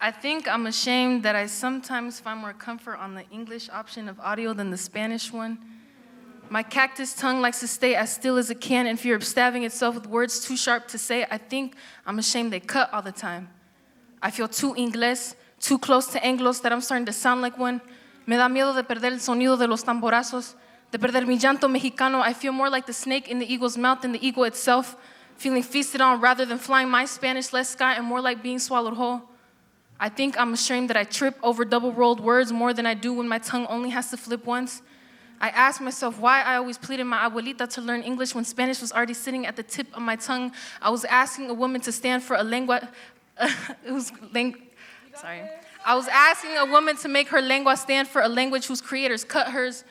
I think I'm ashamed that I sometimes find more comfort on the English option of audio than the Spanish one. My cactus tongue likes to stay as still as it can in fear of stabbing itself with words too sharp to say. I think I'm ashamed they cut all the time. I feel too Ingles, too close to Anglos that I'm starting to sound like one. Me da miedo de perder el sonido de los tamborazos, de perder mi llanto mexicano. I feel more like the snake in the eagle's mouth than the eagle itself, feeling feasted on rather than flying my Spanish-less sky and more like being swallowed whole. I think I'm ashamed that I trip over double-rolled words more than I do when my tongue only has to flip once. I ask myself why I always pleaded my abuelita to learn English when Spanish was already sitting at the tip of my tongue. I was asking a woman to stand for a lengua. I was asking a woman to make her lengua stand for a language whose creators cut hers.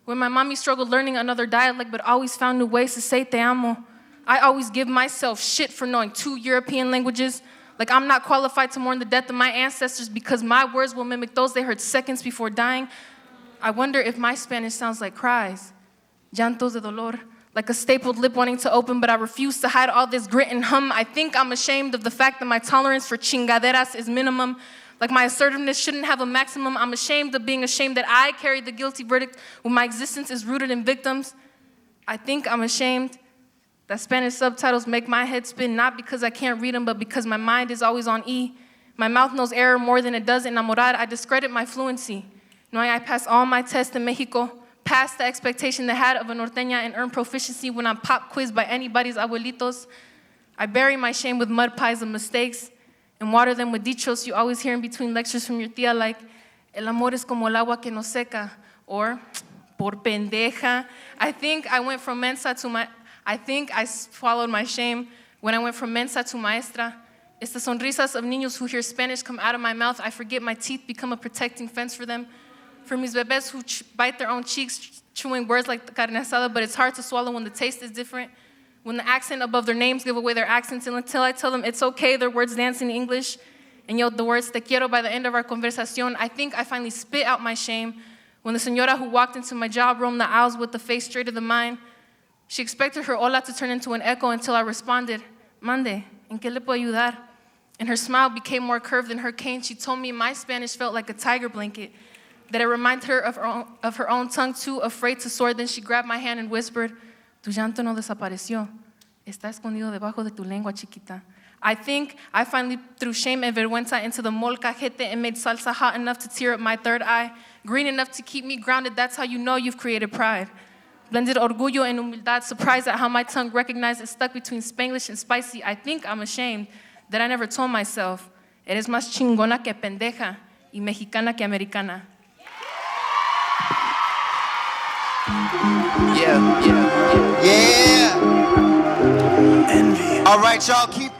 When my mommy struggled learning another dialect but always found new ways to say te amo. I always give myself shit for knowing 2 European languages. Like I'm not qualified to mourn the death of my ancestors because my words will mimic those they heard seconds before dying. I wonder if my Spanish sounds like cries, llantos de dolor, like a stapled lip wanting to open, but I refuse to hide all this grit and hum. I think I'm ashamed of the fact that my tolerance for chingaderas is minimum. Like my assertiveness shouldn't have a maximum. I'm ashamed of being ashamed that I carry the guilty verdict when my existence is rooted in victims. I think I'm ashamed that Spanish subtitles make my head spin, not because I can't read them, but because my mind is always on E. My mouth knows error more than it does enamorar. I discredit my fluency, knowing I passed all my tests in Mexico, past the expectation they had of a norteña, and earned proficiency when I'm pop quizzed by anybody's abuelitos. I bury my shame with mud pies of mistakes and water them with dichos you always hear in between lectures from your tía, like, el amor es como el agua que no seca, or, por pendeja. I think I swallowed my shame when I went from mensa to maestra. It's the sonrisas of niños who hear Spanish come out of my mouth. I forget my teeth become a protecting fence for them. For mis bebés who bite their own cheeks, chewing words like carne asada, but it's hard to swallow when the taste is different. When the accent above their names give away their accents, and until I tell them it's okay, their words dance in English, and yell the words te quiero by the end of our conversación, I think I finally spit out my shame when the señora who walked into my job roamed the aisles with the face straight to the mine. She expected her hola to turn into an echo until I responded, mande, ¿en qué le puedo ayudar? And her smile became more curved than her cane. She told me my Spanish felt like a tiger blanket, that it reminded her of her own tongue, too afraid to soar. Then she grabbed my hand and whispered, tu llanto no desapareció. Está escondido debajo de tu lengua chiquita. I think I finally threw shame and vergüenza into the molcajete and made salsa hot enough to tear up my third eye, green enough to keep me grounded. That's how you know you've created pride. Blended orgullo and humildad, surprised at how my tongue recognized it stuck between Spanglish and spicy. I think I'm ashamed that I never told myself, eres más chingona que pendeja y mexicana que americana. Yeah. Envy. All right, y'all, keep